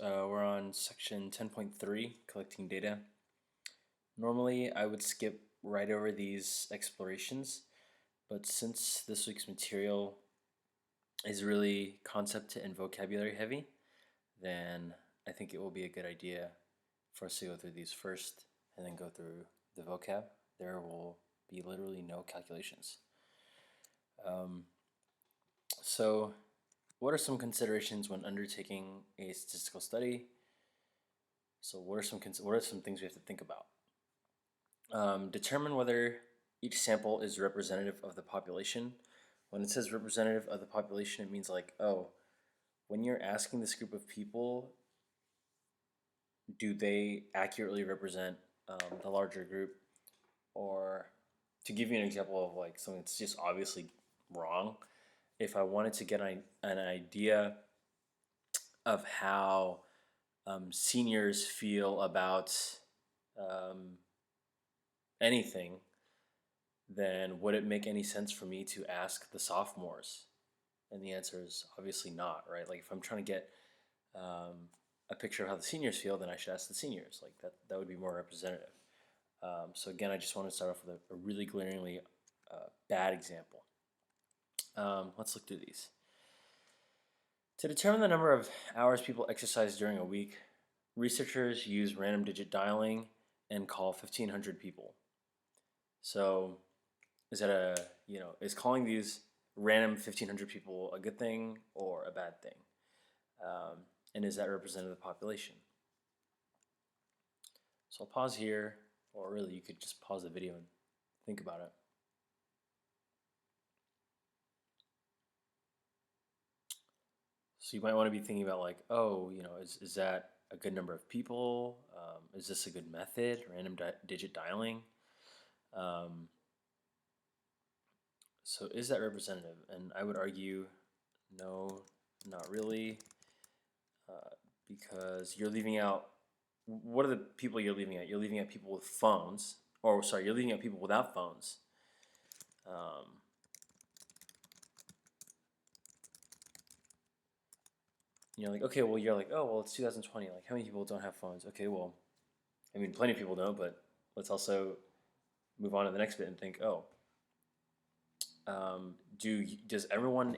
We're on section 10.3, collecting data. Normally, I would skip right over these explorations, but since this week's material is really concept and vocabulary heavy, then I think it will be a good idea for us to go through these first and then go through the vocab. There will be literally no calculations. So, what are some considerations when undertaking a statistical study? So, what are some things we have to think about? Determine whether each sample is representative of the population. When it says representative of the population, it means like, oh, when you're asking this group of people, do they accurately represent the larger group? Or to give you an example of like something that's just obviously wrong, if I wanted to get an idea of how seniors feel about um, anything, then would it make any sense for me to ask the sophomores? And the answer is obviously not, right? Like if I'm trying to get a picture of how the seniors feel, then I should ask the seniors. Like that would be more representative. So again, I just want to start off with a really glaringly bad example. Let's look through these. To determine the number of hours people exercise during a week, researchers use random digit dialing and call 1,500 people. So is that is calling these random 1,500 people a good thing or a bad thing? And is that representative of the population? So I'll pause here, or really you could just pause the video and think about it. So you might want to be thinking about like, oh, is that a good number of people? Is this a good method, random digit dialing? So is that representative? And I would argue, no, not really, because you're leaving out, what are the people you're leaving out? You're leaving out people with phones, or sorry, you're leaving out people without phones. Like, okay, well, you're like, oh, well, it's 2020. Like, how many people don't have phones? Okay, well, I mean, plenty of people don't, but let's also move on to the next bit and think, oh, does everyone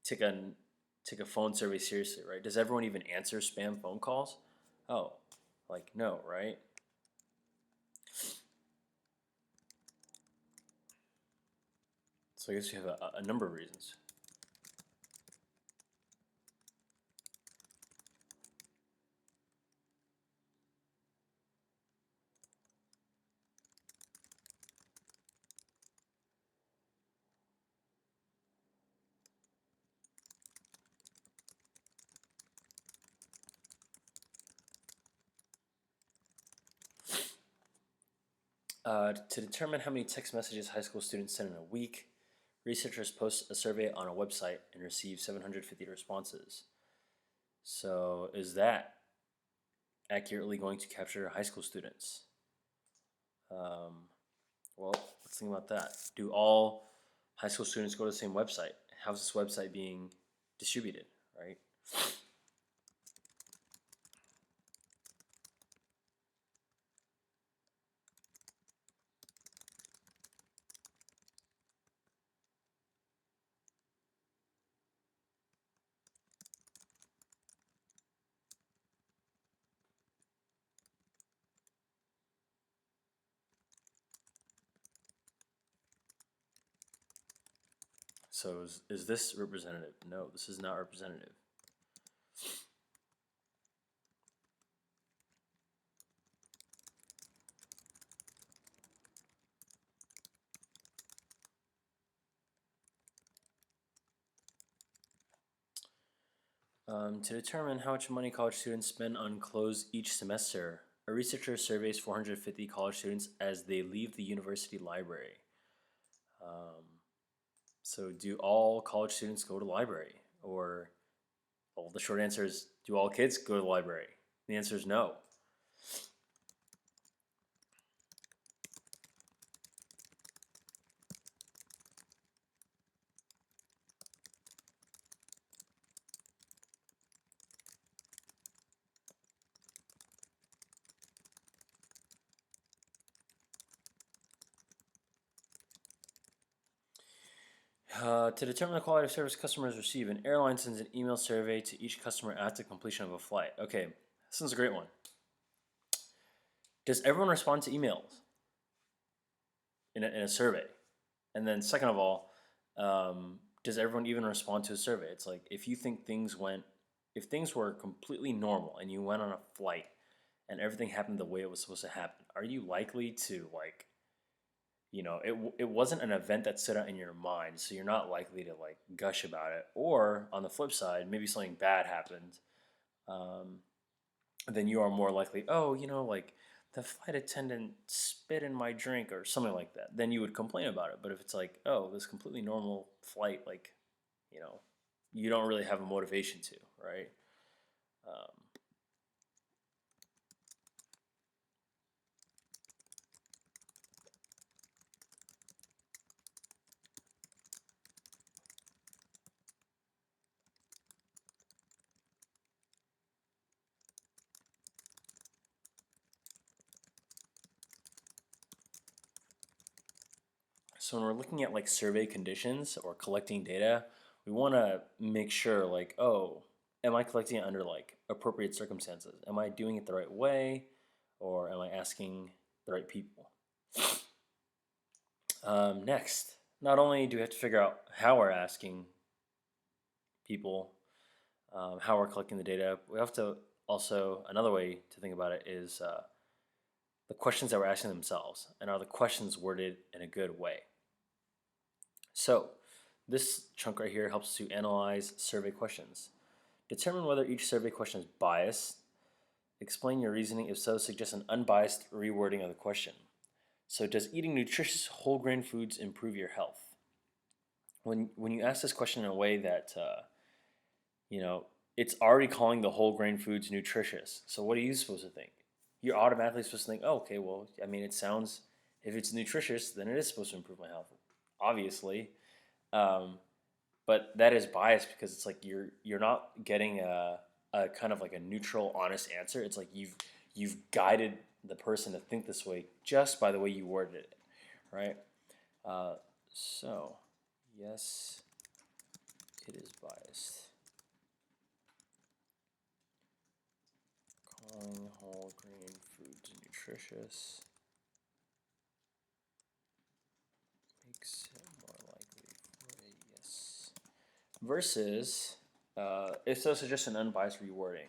take a phone survey seriously, right? Does everyone even answer spam phone calls? Oh, like no, right? So I guess you have a number of reasons. To determine how many text messages high school students send in a week, researchers post a survey on a website and receive 750 responses. So is that accurately going to capture high school students? Well, let's think about that. Do all high school students go to the same website? How's this website being distributed, right? So is this representative? No, this is not representative. To determine how much money college students spend on clothes each semester, a researcher surveys 450 college students as they leave the university library. So do all college students go to the library? Or, well, the short answer is, do all kids go to the library? The answer is no. To determine the quality of service customers receive, an airline sends an email survey to each customer after completion of a flight. Okay, this one's a great one. Does everyone respond to emails in a survey? And then second of all, does everyone even respond to a survey? It's like if you think if things were completely normal and you went on a flight and everything happened the way it was supposed to happen, are you likely to like, it wasn't an event that stood out in your mind, so you're not likely to like gush about it. Or on the flip side, maybe something bad happened, um, then you are more likely, oh, like the flight attendant spit in my drink or something like that. Then you would complain about it. But if it's like, oh, this completely normal flight, like, you know, you don't really have a motivation to, right? Um, so when we're looking at like survey conditions or collecting data, we want to make sure like, oh, am I collecting it under like appropriate circumstances? Am I doing it the right way, or am I asking the right people? Next, not only do we have to figure out how we're asking people, how we're collecting the data, we have to also, another way to think about it is the questions that we're asking themselves, and are the questions worded in a good way? So, this chunk right here helps to analyze survey questions. Determine whether each survey question is biased. Explain your reasoning. If so, suggest an unbiased rewording of the question. So, does eating nutritious whole grain foods improve your health? When you ask this question in a way that it's already calling the whole grain foods nutritious. So what are you supposed to think? You're automatically supposed to think, oh, okay, well, I mean, it sounds, if it's nutritious, then it is supposed to improve my health, obviously. Um, but that is biased because it's like you're not getting a kind of like a neutral, honest answer. It's like you've guided the person to think this way just by the way you worded it, right? So, yes, it is biased. Calling whole grain foods nutritious makes it more likely for a yes. Versus, if so, suggest an unbiased rewording.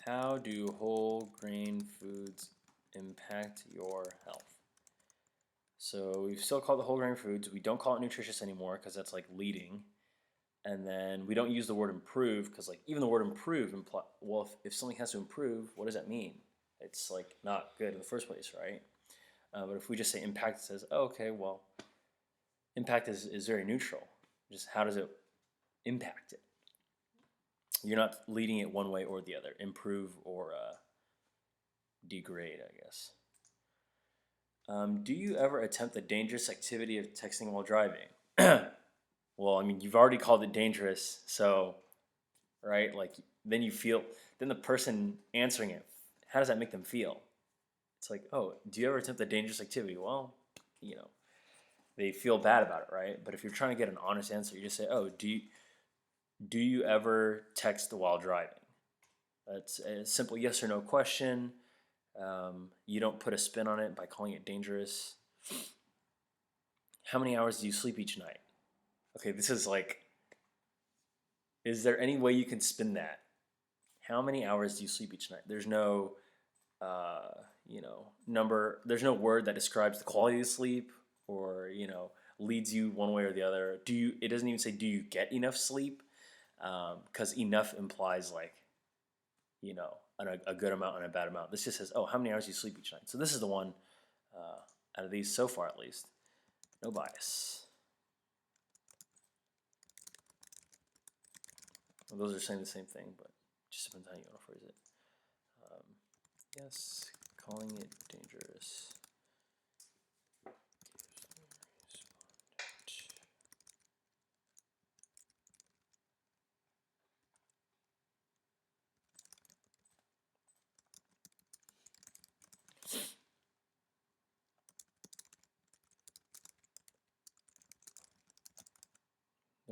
How do whole grain foods impact your health? So we've still called it whole grain foods. We don't call it nutritious anymore because that's like leading. And then we don't use the word improve because like even the word improve well, if something has to improve, what does that mean? It's like not good in the first place, right? But if we just say impact, it says, oh, okay, well, impact is very neutral. Just how does it impact it? You're not leading it one way or the other, improve or degrade, I guess. Do you ever attempt the dangerous activity of texting while driving? Well, I mean, you've already called it dangerous, so, right? Like, then then the person answering it, how does that make them feel? It's like, oh, do you ever attempt the dangerous activity? Well, they feel bad about it, right? But if you're trying to get an honest answer, you just say, oh, do you ever text while driving? That's a simple yes or no question. You don't put a spin on it by calling it dangerous. How many hours do you sleep each night? Okay, this is like, is there any way you can spin that? How many hours do you sleep each night? There's no, number. There's no word that describes the quality of sleep or leads you one way or the other. It doesn't even say do you get enough sleep, because enough implies like, a good amount and a bad amount. This just says, oh, how many hours do you sleep each night? So this is the one out of these so far, at least. No bias. Well, those are saying the same thing, but just depends how you want to phrase it. Yes, calling it dangerous.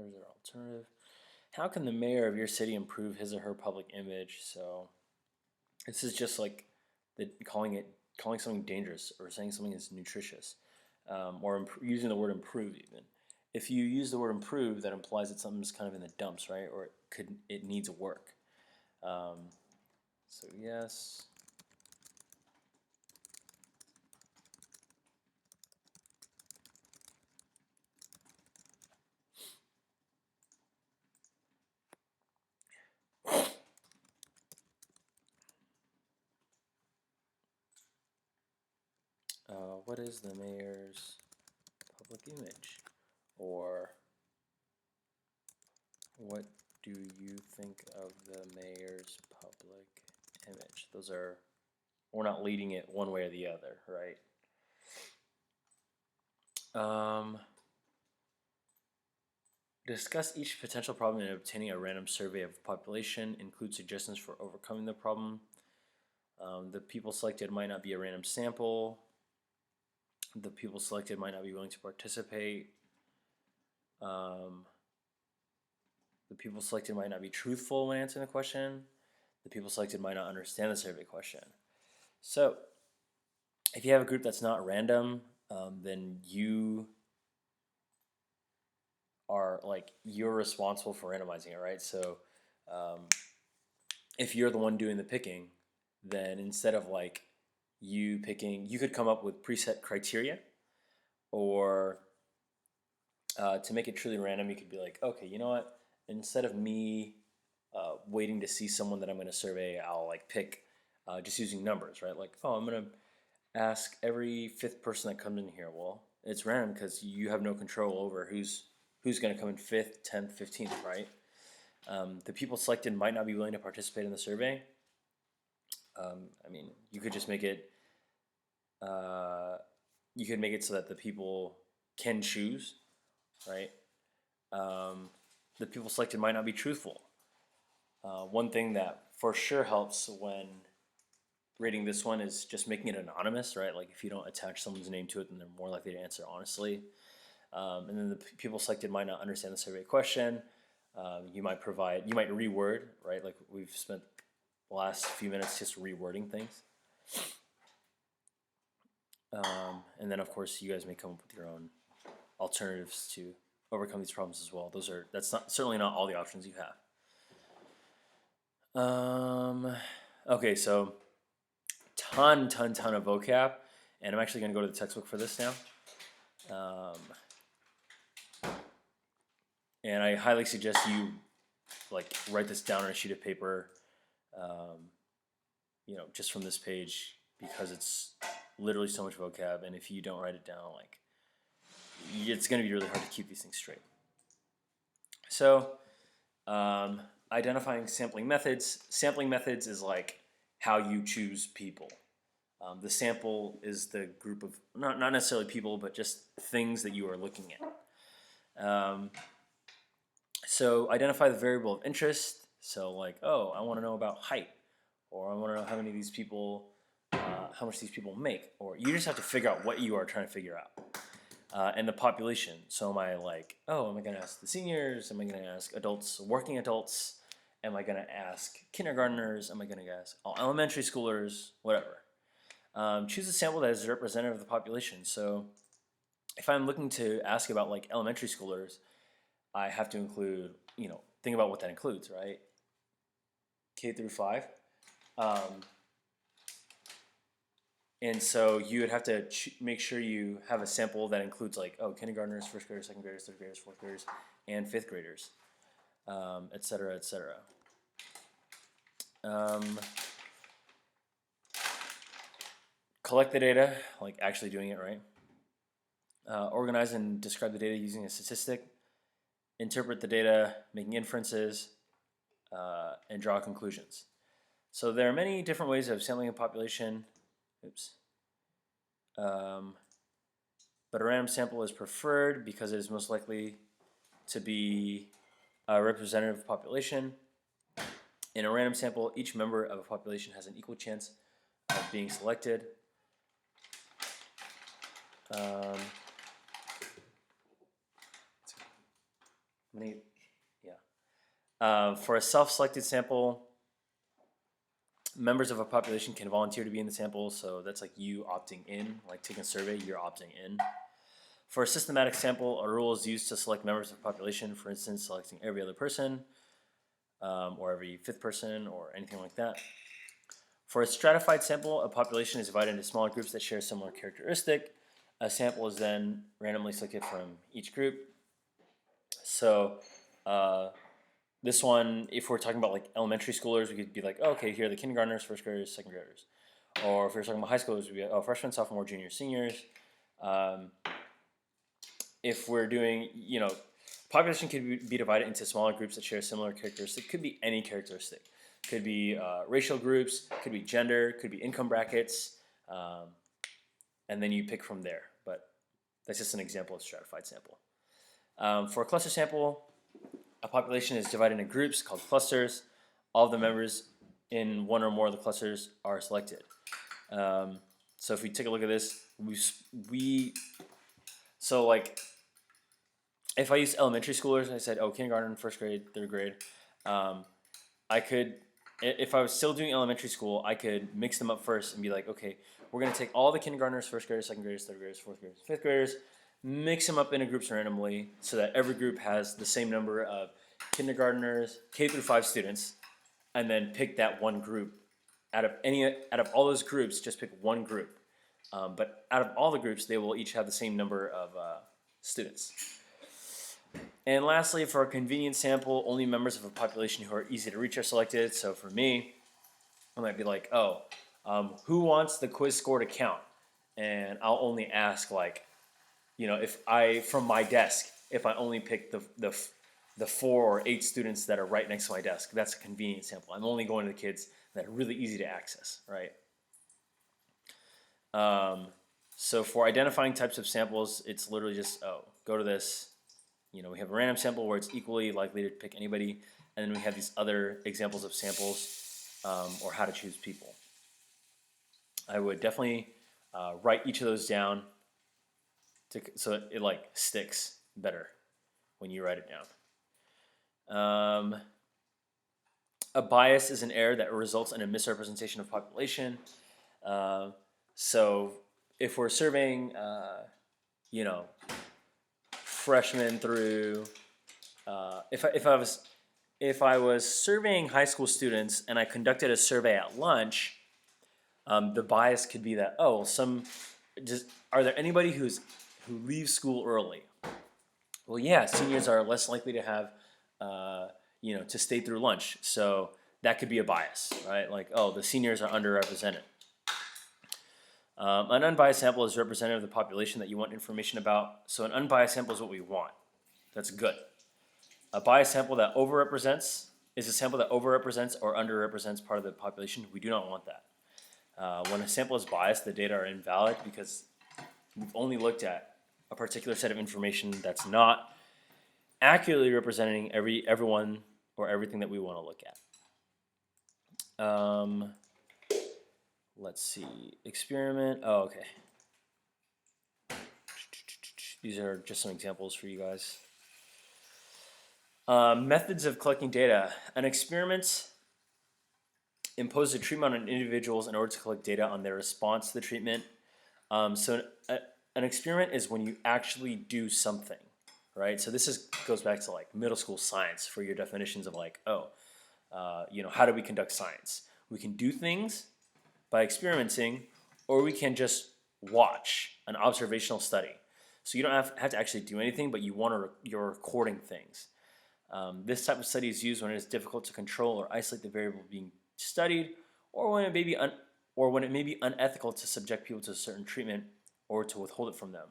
There's our alternative. How can the mayor of your city improve his or her public image? So this is just like calling something dangerous or saying something is nutritious, or using the word improve even. If you use the word improve, that implies that something's kind of in the dumps, right? Or it needs work. So yes. What is the mayor's public image? Or what do you think of the mayor's public image? Those are, we're not leading it one way or the other, right? Discuss each potential problem in obtaining a random survey of the population. Include suggestions for overcoming the problem. The people selected might not be a random sample. The people selected might not be willing to participate. The people selected might not be truthful when answering the question. The people selected might not understand the survey question. So, if you have a group that's not random, then you are you're responsible for randomizing it, right? So, if you're the one doing the picking, then instead of you picking, you could come up with preset criteria, or to make it truly random, you could be like, okay, you know what? Instead of me waiting to see someone that I'm going to survey, I'll pick just using numbers, right? Like, oh, I'm going to ask every fifth person that comes in here. Well, it's random because you have no control over who's going to come in 5th, 10th, 15th, right? The people selected might not be willing to participate in the survey. I mean, you could just make it. You could make it so that the people can choose, right? The people selected might not be truthful. One thing that for sure helps when rating this one is just making it anonymous, right? Like if you don't attach someone's name to it, then they're more likely to answer honestly. And then the people selected might not understand the survey question. You might reword, right? Like we've spent the last few minutes just rewording things. And then of course you guys may come up with your own alternatives to overcome these problems as well. That's certainly not all the options you have. Okay, so ton of vocab, and I'm actually going to go to the textbook for this now. And I highly suggest you write this down on a sheet of paper, just from this page, because it's literally so much vocab, and if you don't write it down, it's going to be really hard to keep these things straight. So, identifying sampling methods. Sampling methods is how you choose people. The sample is the group of, not necessarily people, but just things that you are looking at. So identify the variable of interest. So I want to know about height, or I want to know how much these people make, or you just have to figure out what you are trying to figure out. And the population. So am I am I going to ask the seniors? Am I going to ask adults, working adults? Am I going to ask kindergartners? Am I going to ask all elementary schoolers? Whatever. Choose a sample that is representative of the population. So if I'm looking to ask about elementary schoolers, I have to include, think about what that includes, right? K through 5. And so you would have to make sure you have a sample that includes kindergartners, first graders, second graders, third graders, fourth graders, and fifth graders, et cetera, et cetera. Collect the data, actually doing it, right? Organize and describe the data using a statistic. Interpret the data, making inferences, and draw conclusions. So there are many different ways of sampling a population. But a random sample is preferred because it is most likely to be a representative population. In a random sample, each member of a population has an equal chance of being selected. Many, yeah. For a self-selected sample, members of a population can volunteer to be in the sample, so that's like you opting in, like taking a survey, you're opting in. For a systematic sample, a rule is used to select members of a population, for instance, selecting every other person, or every fifth person, or anything like that. For a stratified sample, a population is divided into smaller groups that share a similar characteristic. A sample is then randomly selected from each group. So this one, if we're talking about like elementary schoolers, we could be like, oh, okay, here are the kindergartners, first graders, second graders. Or if we're talking about high schoolers, we'd be like, oh, freshmen, sophomore, junior, seniors. If we're doing, population could be divided into smaller groups that share similar characteristics. It could be any characteristic. Could be racial groups, could be gender, could be income brackets, and then you pick from there. But that's just an example of stratified sample. For a cluster sample, a population is divided into groups called clusters. All of the members in one or more of the clusters are selected. So if we take a look at this, so like if I use elementary schoolers, I said, oh, kindergarten, first grade, third grade, I could, if I was still doing elementary school, I could mix them up first and be like, okay, we're going to take all the kindergartners, first graders, second graders, third graders, fourth graders, fifth graders, mix them up into groups randomly so that every group has the same number of kindergartners, K through 5 students, and then pick that one group. Out of all those groups, just pick one group. But out of all the groups, they will each have the same number of students. And lastly, for a convenience sample, only members of a population who are easy to reach are selected. So for me, I might be like, oh, who wants the quiz score to count? And I'll only ask like, if I, from my desk, if I only pick the 4 or 8 students that are right next to my desk, that's a convenient sample. I'm only going to the kids that are really easy to access, right? So for identifying types of samples, it's literally just, go to this. We have a random sample where it's equally likely to pick anybody, and then we have these other examples of samples, or how to choose people. I would definitely write each of those down so it like sticks better when you write it down. A bias is an error that results in a misrepresentation of population. So if we're surveying, freshmen through, if I was surveying high school students and I conducted a survey at lunch, the bias could be that, are there anybody who leaves school early? Well, yeah, seniors are less likely to have, to stay through lunch. So that could be a bias, right? Like, oh, the seniors are underrepresented. An unbiased sample is representative of the population that you want information about. So an unbiased sample is what we want. That's good. A biased sample that overrepresents is a sample that overrepresents or underrepresents part of the population. We do not want that. When a sample is biased, the data are invalid because we've only looked at a particular set of information that's not accurately representing everyone or everything that we want to look at. Let's see, experiment. Oh, okay. These are just some examples for you guys. Methods of collecting data. An experiment imposes a treatment on individuals in order to collect data on their response to the treatment. So an experiment is when you actually do something, right? So this goes back to like middle school science for your definitions of like, how do we conduct science? We can do things by experimenting, or we can just watch an observational study. So you don't have to actually do anything, but you're recording things. This type of study is used when it is difficult to control or isolate the variable being studied, or when it may be unethical to subject people to a certain treatment or to withhold it from them.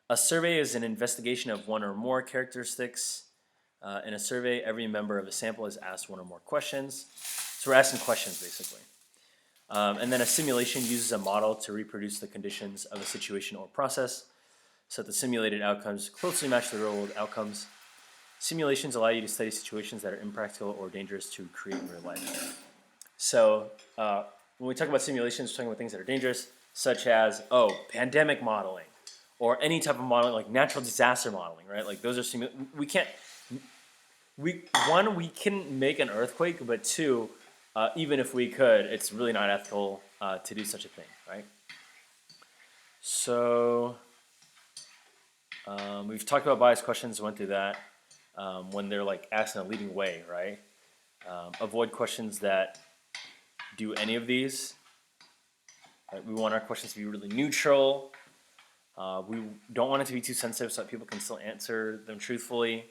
A survey is an investigation of one or more characteristics. In a survey, every member of a sample is asked one or more questions. So we're asking questions, basically. And then a simulation uses a model to reproduce the conditions of a situation or process so that the simulated outcomes closely match the real-world outcomes. Simulations allow you to study situations that are impractical or dangerous to create in real life. So when we talk about simulations, we're talking about things that are dangerous, such as, pandemic modeling, or any type of modeling, like natural disaster modeling, right? Like those are we can't. We can make an earthquake, but two, even if we could, it's really not ethical to do such a thing, right? So we've talked about bias questions, went through that. When they're like asked in a leading way, right? Avoid questions that do any of these. Right? We want our questions to be really neutral. We don't want it to be too sensitive so that people can still answer them truthfully.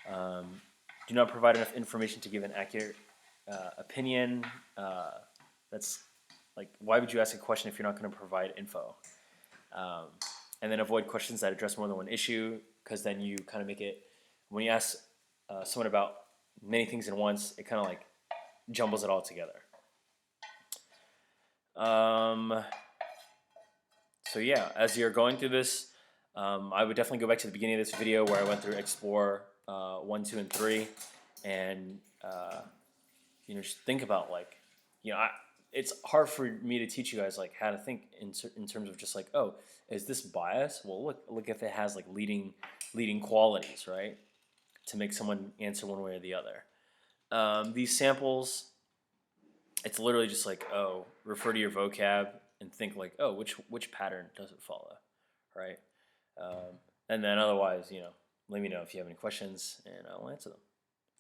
Do not provide enough information to give an accurate opinion. That's like, why would you ask a question if you're not going to provide info? And then avoid questions that address more than one issue, because then you kind of make it, when you ask someone about many things at once, it kind of like jumbles it all together. So yeah, as you're going through this, I would definitely go back to the beginning of this video where I went through Explore 1, 2, and 3, and just think about like, it's hard for me to teach you guys like how to think in terms of just like, oh, is this bias? Well, look if it has like leading qualities, right, to make someone answer one way or the other. These samples, it's literally just like, oh, refer to your vocab and think like, oh, which pattern does it follow, right? And then otherwise, let me know if you have any questions and I'll answer them.